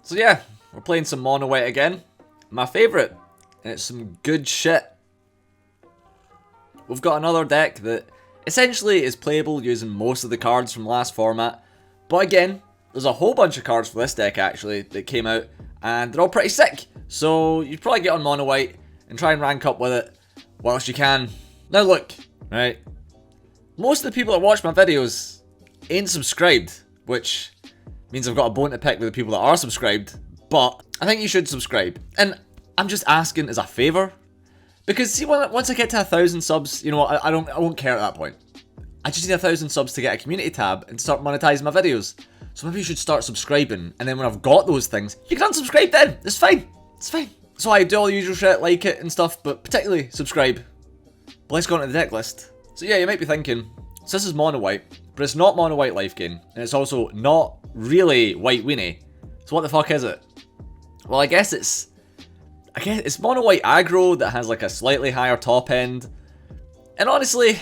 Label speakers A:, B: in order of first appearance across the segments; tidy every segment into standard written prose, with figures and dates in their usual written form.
A: So yeah, we're playing some mono white again. My favourite. And it's some good shit. We've got another deck that essentially is playable using most of the cards from last format. But again, there's a whole bunch of cards for this deck actually that came out. And they're all pretty sick. So you'd probably get on mono white and try and rank up with it whilst you can. Now look, right. Most of the people that watch my videos ain't subscribed. Which means I've got a bone to pick with the people that are subscribed. But I think you should subscribe. And I'm just asking as a favour. Because see, once I get to 1,000 subs, you know what, I won't care at that point. I just need 1,000 subs to get a community tab and start monetizing my videos. So maybe you should start subscribing, and then when I've got those things, you can unsubscribe then. It's fine. It's fine. So I do all the usual shit, like it and stuff, but particularly subscribe. But let's go on to the deck list. So yeah, you might be thinking, so this is mono white, but it's not mono white life gain, and it's also not really white weenie. So what the fuck is it? Well, I guess it's mono white aggro that has like a slightly higher top end. And honestly,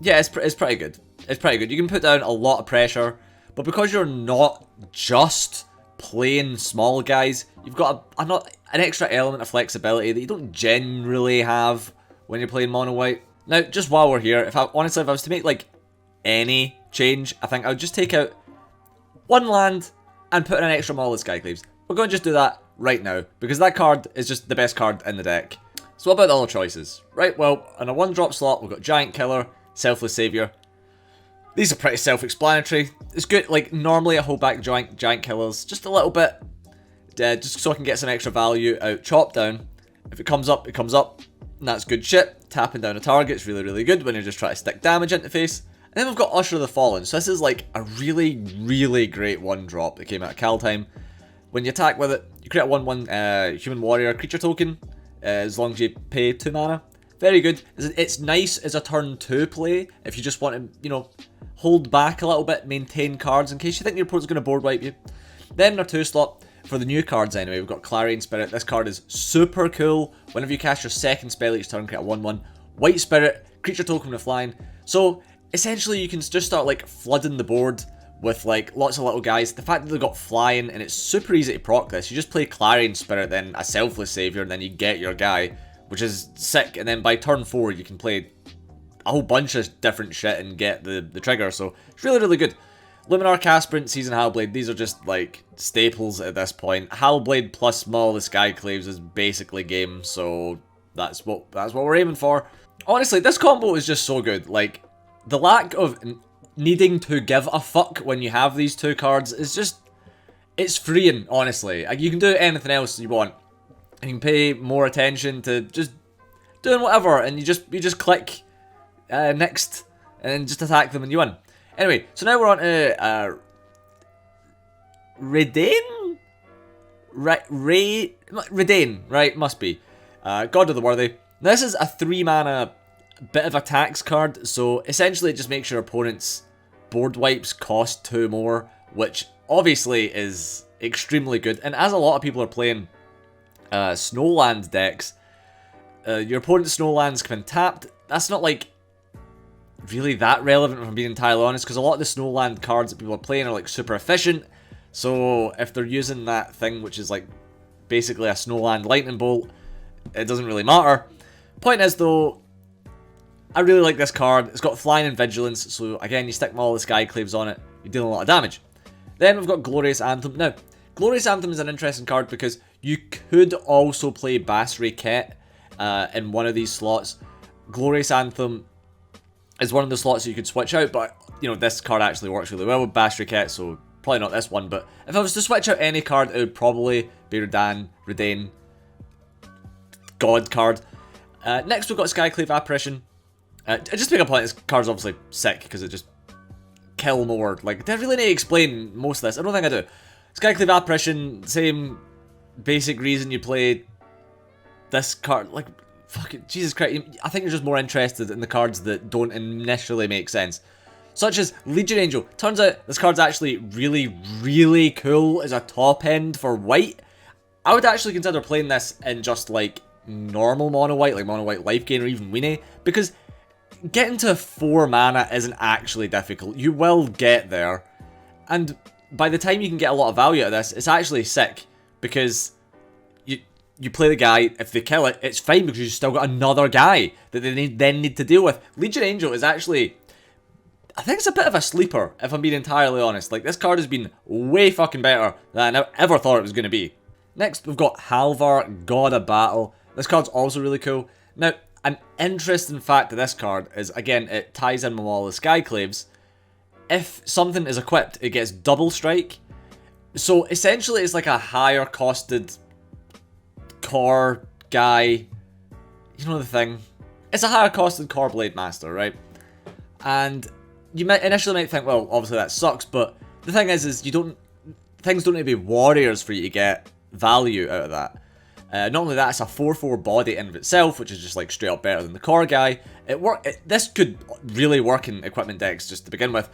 A: yeah, it's pretty good. It's pretty good. You can put down a lot of pressure, but because you're not just playing small guys, you've got an extra element of flexibility that you don't generally have when you're playing mono white. Now, just while we're here, honestly, if I was to make like any change, I think I would just take out one land and put in an extra Maul of Skyclaves. We're going to just do that right now, because that card is just the best card in the deck. So what about the other choices? Right, well, on a 1-drop slot, we've got Giant Killer, Selfless Savior. These are pretty self-explanatory. It's good, like, normally I hold back Giant Killers just a little bit, just so I can get some extra value out Chop Down. If it comes up, it comes up, and that's good shit. Tapping down a target's really, really good when you're just trying to stick damage into face. And then we've got Usher the Fallen, so this is like a really, really great 1-drop that came out of Kaldheim. When you attack with it, you create a 1/1 human warrior creature token, as long as you pay 2 mana. Very good. It's nice as a turn 2 play, if you just want to, you know, hold back a little bit, maintain cards in case you think your opponent's going to board wipe you. Then in our 2 slot, for the new cards anyway, we've got Clarion Spirit. This card is super cool. Whenever you cast your second spell each turn, create a 1/1 White Spirit, creature token with flying. So, essentially you can just start like flooding the board with like lots of little guys. The fact that they've got flying and it's super easy to proc this. You just play Clarion Spirit, then a Selfless Savior, and then you get your guy, which is sick. And then by turn 4 you can play a whole bunch of different shit and get the trigger. So it's really, really good. Luminarch Aspirant, Seasoned Hallowblade, these are just like staples at this point. Hallowblade plus Maul the Skyclaves is basically game, so that's what we're aiming for. Honestly, this combo is just so good. Like, the lack of needing to give a fuck when you have these 2 cards is just, it's freeing, honestly. Like, you can do anything else you want. You can pay more attention to just doing whatever, and you just click next, and then just attack them and you win. Anyway, so now we're on to Reidane? Reidane, right? Must be. God of the Worthy. Now, this is a 3 mana bit of a tax card, so essentially it just makes your opponent's board wipes cost 2 more, which obviously is extremely good. And as a lot of people are playing Snowland decks, your opponent's Snowlands come in tapped. That's not like really that relevant, if I'm being entirely honest, because a lot of the Snowland cards that people are playing are like super efficient. So if they're using that thing, which is like basically a Snowland Lightning Bolt, it doesn't really matter. Point is though, I really like this card. It's got flying and vigilance, so again, you stick all the Skyclaves on it, you're dealing a lot of damage. Then we've got Glorious Anthem. Now, Glorious Anthem is an interesting card because you could also play Basri Ket in one of these slots. Glorious Anthem is one of the slots that you could switch out, but you know, this card actually works really well with Basri Ket, so probably not this one. But if I was to switch out any card, it would probably be Reidane, God card. Next we've got Skyclave Apparition. Just to make a point, this card's obviously sick because it just kill more. Like, do I really need to explain most of this? I don't think I do. Skyclave Apparition, same basic reason you play this card. Like, fucking Jesus Christ, I think you're just more interested in the cards that don't initially make sense. Such as Legion Angel. Turns out this card's actually really, really cool as a top end for white. I would actually consider playing this in just like normal mono white, like mono white life gain or even weenie, because getting to 4 mana isn't actually difficult. You will get there. And by the time you can get a lot of value out of this, it's actually sick. Because you play the guy, if they kill it, it's fine because you've still got another guy that they then need to deal with. Legion Angel is actually, I think it's a bit of a sleeper, if I'm being entirely honest. Like, this card has been way fucking better than I ever thought it was going to be. Next, we've got Halvar, God of Battle. This card's also really cool. Now, an interesting fact of this card is, again, it ties in with all the Skyclaves. If something is equipped, it gets double strike. So, essentially, it's like a higher costed Kor guy. You know the thing. It's a higher costed Kor Blademaster, right? And you might initially think, well, obviously that sucks, but the thing is things don't need to be warriors for you to get value out of that. Not only that, it's a 4/4 body in of itself, which is just like straight up better than the Kor guy. This could really work in equipment decks just to begin with,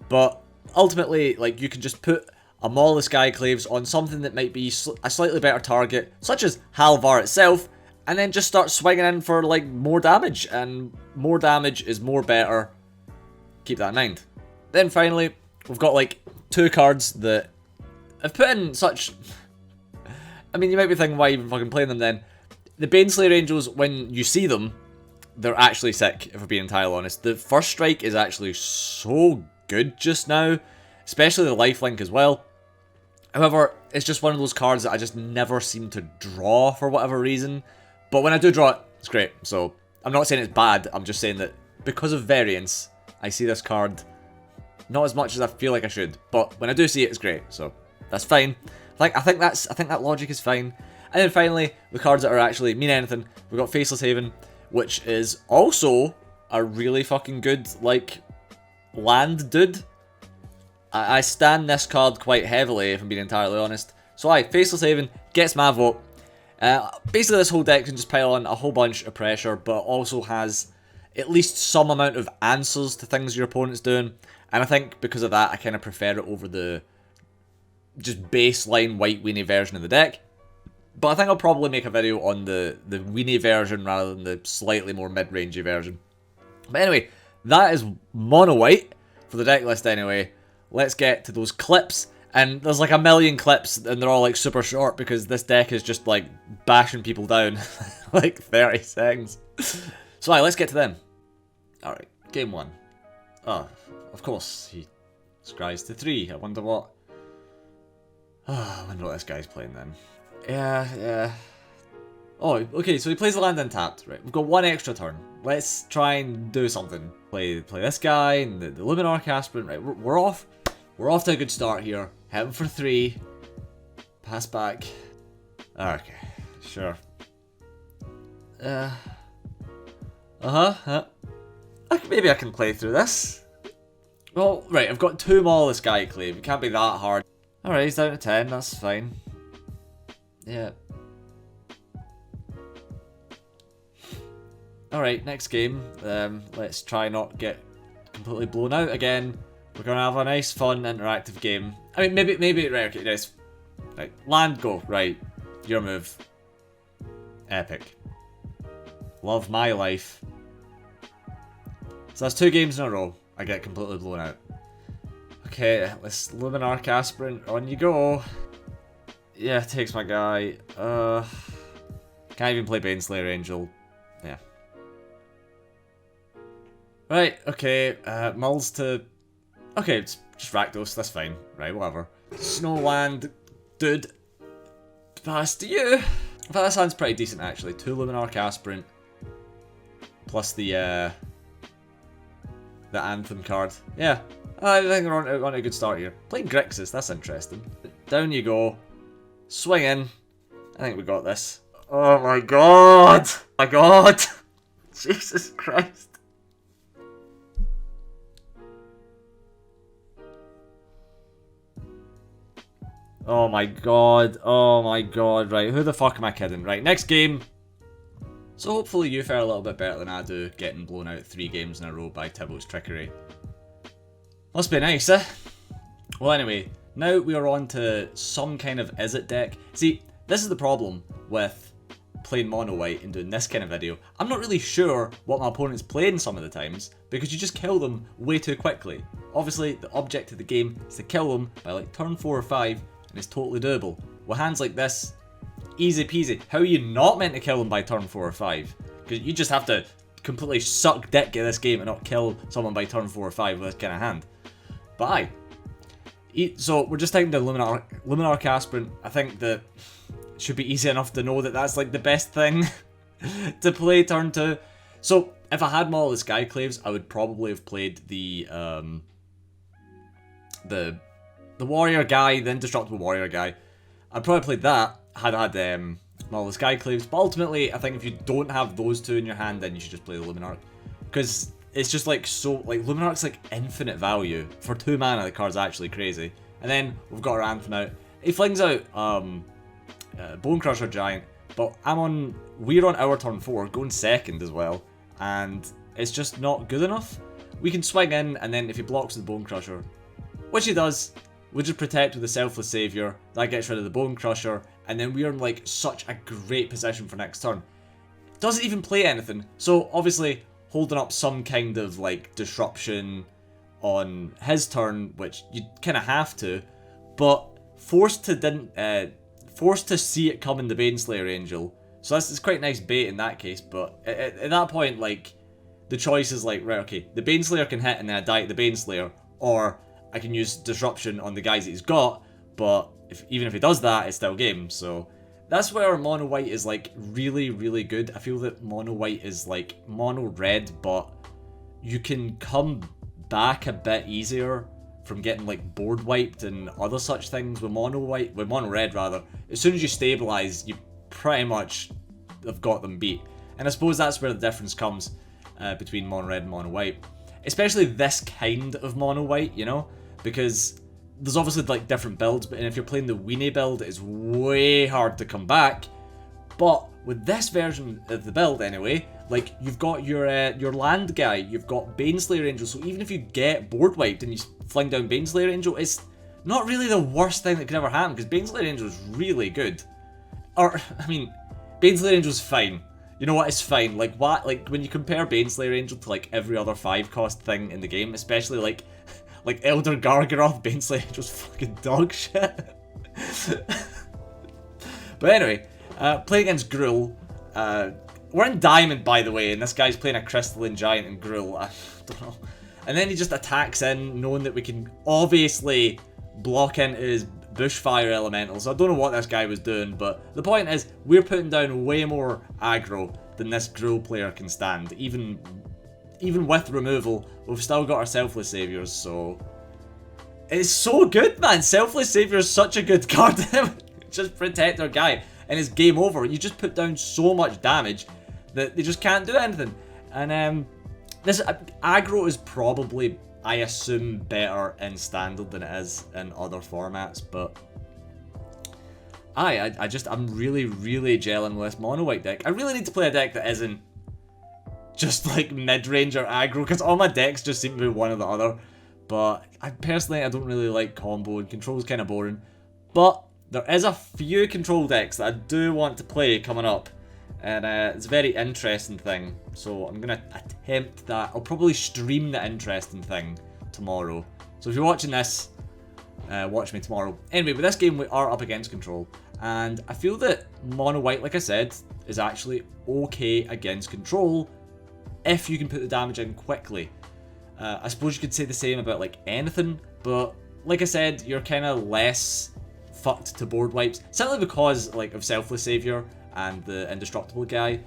A: but ultimately, like, you can just put a Maul of Skyclaves on something that might be a slightly better target, such as Halvar itself, and then just start swinging in for like more damage, and more damage is more better. Keep that in mind. Then finally, we've got like 2 cards that I've put in such... I mean, you might be thinking, why even fucking playing them then? The Baneslayer Angels, when you see them, they're actually sick, if we're being entirely honest. The first strike is actually so good just now, especially the lifelink as well. However, it's just one of those cards that I just never seem to draw for whatever reason. But when I do draw it, it's great. So, I'm not saying it's bad, I'm just saying that because of variance, I see this card not as much as I feel like I should. But when I do see it, it's great. So, that's fine. I think that logic is fine. And then finally, the cards that are actually mean anything. We've got Faceless Haven, which is also a really fucking good, like, land dude. I stand this card quite heavily, if I'm being entirely honest. So Faceless Haven gets my vote. Basically, this whole deck can just pile on a whole bunch of pressure, but also has at least some amount of answers to things your opponent's doing. And I think because of that, I kind of prefer it over the just baseline white weenie version of the deck. But I think I'll probably make a video on the weenie version rather than the slightly more mid-rangey version. But anyway, that is mono white for the deck list anyway. Let's get to those clips. And there's like a million clips and they're all like super short because this deck is just like bashing people down like 30 seconds. So let's get to them. Alright, game 1. Oh, of course, he scries to 3. I wonder what... I wonder what this guy's playing then. Yeah. Oh, okay, so he plays the land untapped. Right, we've got 1 extra turn. Let's try and do something. Play this guy and the Luminarch Aspirant. Right, we're off. We're off to a good start here. Hit him for 3. Pass back. Okay, sure. Maybe I can play through this. Well, right, I've got 2 Maul of Skyclave. It can't be that hard. Alright, he's down to 10. That's fine. Yeah. Alright, next game. Let's try not get completely blown out again. We're gonna have a nice, fun, interactive game. I mean, maybe, right, okay, nice. Right, land, go. Right, your move. Epic. Love my life. So that's 2 games in a row. I get completely blown out. Okay, let's Luminarch Aspirant, on you go. Yeah, takes my guy. Can't even play Baneslayer Angel. Yeah. Right, okay, Maul's to... Okay, it's just Rakdos, that's fine. Right, whatever. Snowland, dude. Pass to you. In fact, that sounds pretty decent, actually. 2 Luminarch Aspirant. Plus the Anthem card. Yeah, I think we're on a good start here. Playing Grixis, that's interesting. Down you go. Swing in. I think we got this. Oh my god! My god! Jesus Christ. Oh my god. Oh my god. Right, who the fuck am I kidding? Right, next game. So hopefully you fare a little bit better than I do, getting blown out 3 games in a row by Tibbo's trickery. Must be nice, eh? Well anyway, now we are on to some kind of Is It deck. See, this is the problem with playing mono white and doing this kind of video, I'm not really sure what my opponent's playing some of the times, because you just kill them way too quickly. Obviously, the object of the game is to kill them by like turn 4 or 5, and it's totally doable. With hands like this, easy peasy. How are you not meant to kill them by turn 4 or 5? Because you just have to completely suck dick at this game and not kill someone by turn 4 or 5 with this kind of hand. But aye. So we're just taking the Luminarch Aspirant. I think that it should be easy enough to know that that's like the best thing to play turn 2. So if I had Maul the Skyclaves, I would probably have played the warrior guy, the indestructible warrior guy. I'd probably played that had I had Maul the Skyclaves. But ultimately, I think if you don't have those two in your hand, then you should just play the Luminarch, because it's just like so, like Luminarch's like infinite value. For 2 mana, the card's actually crazy. And then we've got our Anthem out. He flings out Bone Crusher Giant, but we're on our turn 4, going second as well, and it's just not good enough. We can swing in, and then if he blocks with the Bone Crusher, which he does, we'll just protect with the Selfless Savior. That gets rid of the Bone Crusher, and then we are in like such a great position for next turn. Doesn't even play anything, so obviously holding up some kind of like disruption on his turn, which you kind of have to, but forced to see it coming, the Baneslayer Angel. So that's quite nice bait in that case, but at that point, like, the choice is like, right, okay, the Baneslayer can hit and then I die at the Baneslayer, or I can use disruption on the guys that he's got, but even if he does that, it's still game. So that's where mono white is like really, really good. I feel that mono white is like mono red, but you can come back a bit easier from getting like board wiped and other such things with mono red rather. As soon as you stabilize, you pretty much have got them beat. And I suppose that's where the difference comes between mono red and mono white, especially this kind of mono white, you know, because there's obviously like different builds, but if you're playing the weenie build, it's way hard to come back. But with this version of the build anyway, like, you've got your land guy, you've got Baneslayer Angel, so even if you get board wiped and you fling down Baneslayer Angel, it's not really the worst thing that could ever happen, because Baneslayer Angel is really good. Or, I mean, Baneslayer Angel's fine. You know what, it's fine. Like, what, like, when you compare Baneslayer Angel to, like, every other 5-cost thing in the game, especially, like Elder Gargaroth, Baneslayer Angel's fucking dog shit. But anyway, play against Gruul. We're in Diamond, by the way, and this guy's playing a Crystalline Giant and Gruul. I don't know. And then he just attacks in, knowing that we can obviously block into his Bushfire Elemental. So I don't know what this guy was doing, but the point is, we're putting down way more aggro than this Gruul player can stand. Even with removal, we've still got our Selfless Saviors, so it's so good, man. Selfless Savior is such a good card. Just protect our guy, and it's game over. You just put down so much damage that they just can't do anything. And this aggro is probably, I assume, better in standard than it is in other formats, but I'm really, really gelling with this mono white deck. I really need to play a deck that isn't just like mid-range or aggro, because all my decks just seem to be one or the other. But I don't really like combo, and control is kind of boring. But there is a few control decks that I do want to play coming up, and it's a very interesting thing. So I'm gonna attempt that. I'll probably stream the interesting thing tomorrow. So if you're watching this, watch me tomorrow. Anyway, with this game we are up against control, and I feel that mono white, like I said, is actually okay against control if you can put the damage in quickly. I suppose you could say the same about like anything, but like I said, you're kind of less fucked to board wipes, simply because like of Selfless Savior and the indestructible guy.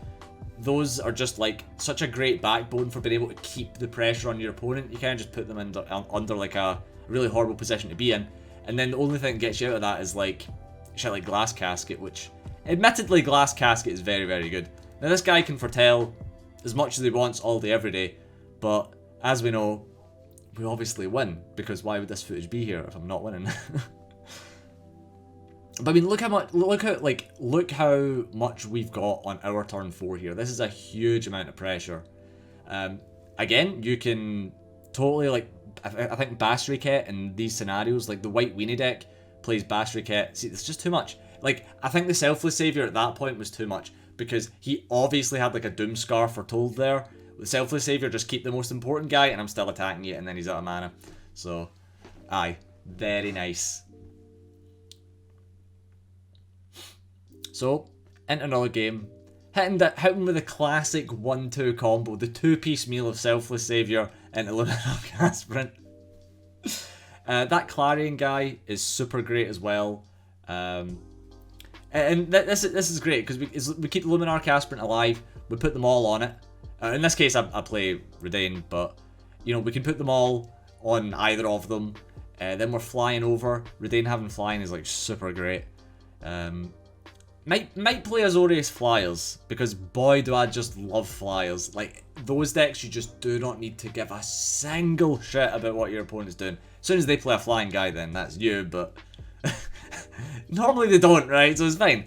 A: Those are just like such a great backbone for being able to keep the pressure on your opponent. You kind of just put them under like a really horrible position to be in, and then the only thing that gets you out of that is like shit like Glass Casket, which admittedly Glass Casket is very, very good. Now this guy can foretell as much as he wants all day every day, but as we know, we obviously win, because why would this footage be here if I'm not winning? But I mean, look how much we've got on our turn 4 here. This is a huge amount of pressure. Again, you can totally, like, I think Basriket in these scenarios, like the white weenie deck plays Basriket. See, it's just too much. Like, I think the Selfless Savior at that point was too much. because he obviously had like a Doom Scar foretold there. With Selfless Savior, just keep the most important guy, and I'm still attacking you, and then he's out of mana. So, aye, very nice. So, into another game. Hitting with a classic 1-2 combo, the 2-piece meal of Selfless Savior into Luminarch Aspirant. That Clarion guy is super great as well. And this is great because we keep Luminarch Aspirant alive, we put them all on it. In this case, I play Reidane, but you know, we can put them all on either of them. Then we're flying over. Reidane having flying is like super great. Might play Azorius Flyers, because boy do I just love Flyers. Like, those decks you just do not need to give a single shit about what your opponent's doing. As soon as they play a flying guy, then that's you, but normally they don't, right? So it's fine.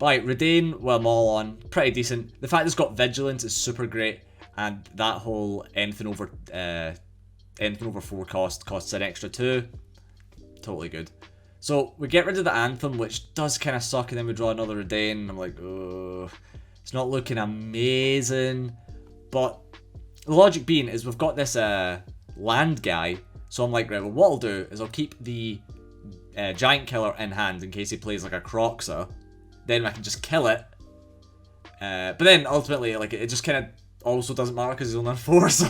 A: Right, Reidane, well, Maul on, pretty decent. The fact it's got Vigilance is super great, and that whole anything over 4 costs an extra 2. Totally good. So, we get rid of the Anthem, which does kind of suck, and then we draw another Reidane, and I'm like, oh, it's not looking amazing. But the logic being is we've got this land guy, so I'm like, right, well, what I'll do is I'll keep the Giant Killer in hand in case he plays like a Croxa. Then I can just kill it. But then, ultimately, like, it just kind of also doesn't matter because he's only on 4, so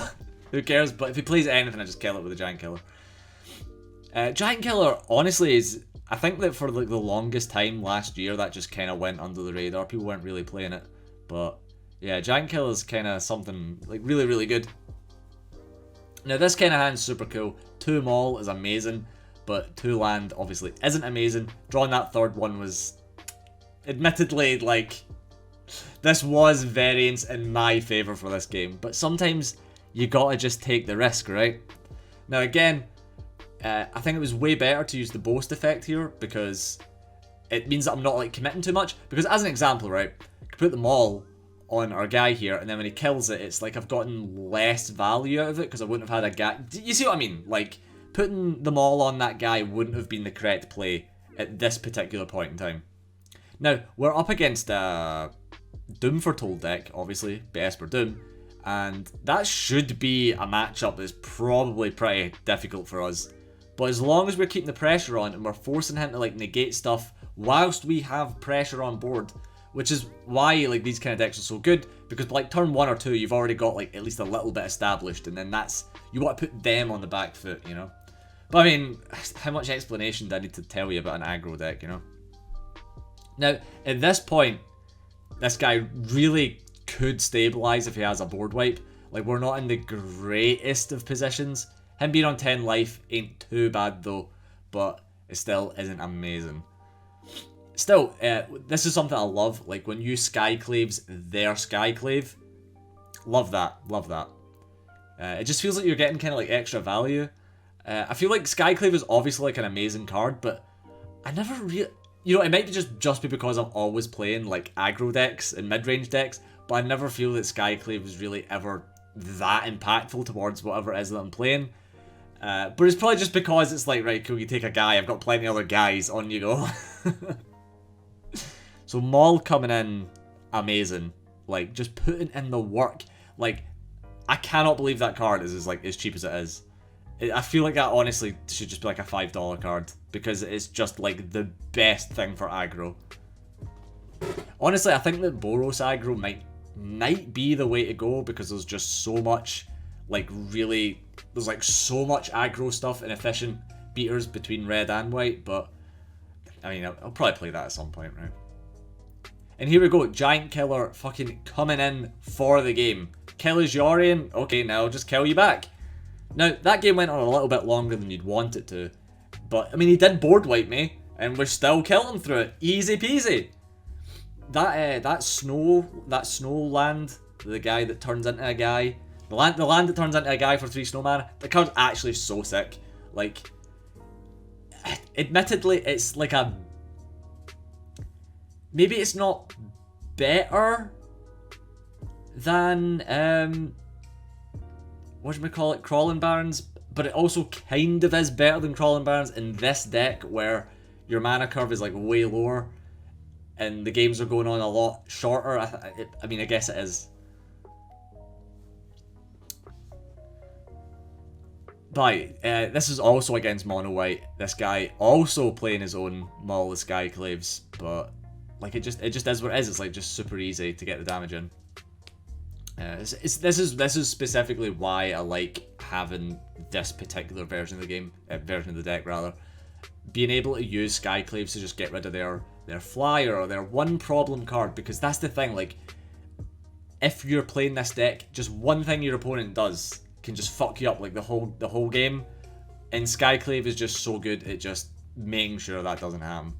A: who cares? But if he plays anything, I just kill it with a Giant Killer. Giant Killer, honestly, is... I think that for like the longest time last year, that just kind of went under the radar. People weren't really playing it. But, yeah, Giant Killer is kind of something, like, really, really good. Now, this kind of hand's super cool. 2 Maul is amazing, but 2 land, obviously, isn't amazing. Drawing that third one was... Admittedly, like... This was variance in my favour for this game. But sometimes, you gotta just take the risk, right? Now, again... I think it was way better to use the boast effect here, because it means that I'm not like committing too much. Because as an example, right, I could put the Maul on our guy here, and then when he kills it, it's like I've gotten less value out of it because I wouldn't have had a guy. You see what I mean? Like, putting the Maul on that guy wouldn't have been the correct play at this particular point in time. Now, we're up against a Doom Foretold deck, obviously, Esper Doom, and that should be a matchup that's probably pretty difficult for us. But as long as we're keeping the pressure on and we're forcing him to like negate stuff whilst we have pressure on board, which is why like these kind of decks are so good, because by like turn 1 or 2 you've already got like at least a little bit established, and then that's, you want to put them on the back foot, you know. But I mean, how much explanation do I need to tell you about an aggro deck, you know? Now, at this point, this guy really could stabilize if he has a board wipe. Like, we're not in the greatest of positions. Him being on 10 life ain't too bad though, but it still isn't amazing. Still, this is something I love, like when you Skyclaves their Skyclave. Love that, love that. It just feels like you're getting kind of like extra value. I feel like Skyclave is obviously like an amazing card, but I never really... You know, it might be just be because I'm always playing like aggro decks and mid-range decks, but I never feel that Skyclave was really ever that impactful towards whatever it is that I'm playing. But it's probably just because it's like, right, cool, you take a guy, I've got plenty of other guys, on you go. So Maul coming in, amazing. Like, just putting in the work. Like, I cannot believe that card is like as cheap as it is. I feel like that honestly should just be like a $5 card, because it's just like the best thing for aggro. Honestly, I think that Boros aggro might be the way to go, because there's just so much, like, really... There's like so much aggro stuff and efficient beaters between red and white, but I mean, I'll probably play that at some point, right? And here we go, Giant Killer fucking coming in for the game. Kill his Yorion, okay, now I'll just kill you back. Now, that game went on a little bit longer than you'd want it to, but I mean, he did board wipe me, and we're still killing through it, easy peasy. That snow land, the guy that turns into a guy. The land that turns into a guy for 3 snow mana, the card's actually so sick. Like, admittedly, it's like a... Maybe it's not better than, whatchamacallit, Crawling Barrens, but it also kind of is better than Crawling Barrens in this deck, where your mana curve is like way lower. and the games are going on a lot shorter. I mean, I guess it is. But this is also against mono white. This guy also playing his own Maul the Skyclaves, but like it just is what it is. It's like just super easy to get the damage in. This is specifically why I like having this particular version of the game, version of the deck rather. Being able to use Skyclaves to just get rid of their flyer or their one problem card, because that's the thing. Like, if you're playing this deck, just one thing your opponent does can just fuck you up like the whole game. And Skyclave is just so good at just making sure that doesn't happen.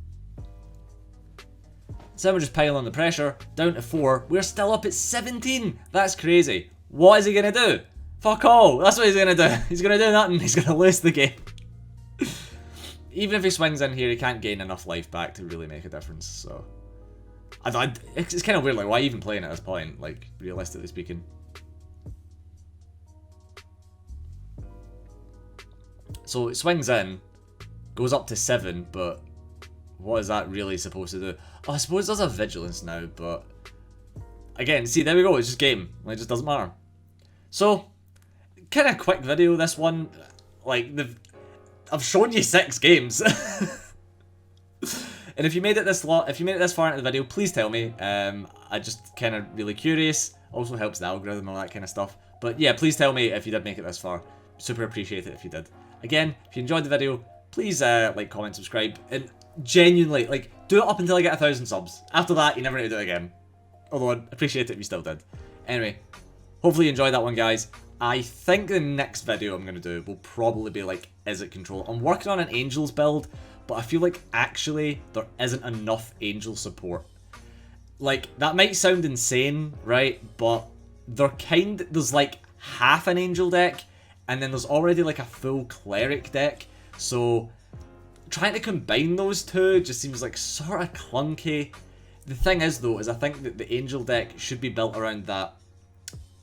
A: So we're just piling the pressure, down to 4. We're still up at 17. That's crazy. What is he going to do? Fuck all. That's what he's going to do. He's going to do nothing. He's going to lose the game. Even if he swings in here, he can't gain enough life back to really make a difference. So it's kind of weird. Like, why even playing at this point? Like, realistically speaking. So it swings in, goes up to 7, but what is that really supposed to do? Oh, I suppose it does have vigilance now, but again, see, there we go. It's just game. Like, it just doesn't matter. So, kind of quick video. This one, like I've shown you 6 games, and if you made it this far into the video, please tell me. I just kind of really curious. Also helps the algorithm and all that kind of stuff. But yeah, please tell me if you did make it this far. Super appreciate it if you did. Again, if you enjoyed the video, please like, comment, subscribe, and genuinely, like, do it up until I get 1,000 subs. After that, you never need to do it again. Although I'd appreciate it if you still did. Anyway, hopefully you enjoyed that one, guys. I think the next video I'm going to do will probably be like, is it control? I'm working on an Angels build, but I feel like actually there isn't enough Angel support. Like, that might sound insane, right? But there's like half an Angel deck, and then there's already like a full Cleric deck. So trying to combine those two just seems like sort of clunky. The thing is though, is I think that the Angel deck should be built around that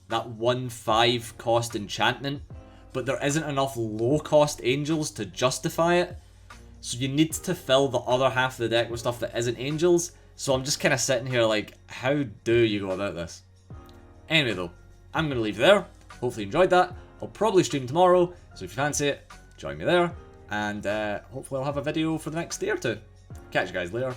A: 1/5 cost enchantment, but there isn't enough low cost Angels to justify it. So you need to fill the other half of the deck with stuff that isn't Angels. So I'm just kind of sitting here like, how do you go about this? Anyway though, I'm going to leave it there. Hopefully you enjoyed that. I'll probably stream tomorrow, so if you fancy it, join me there. And hopefully I'll have a video for the next day or two. Catch you guys later.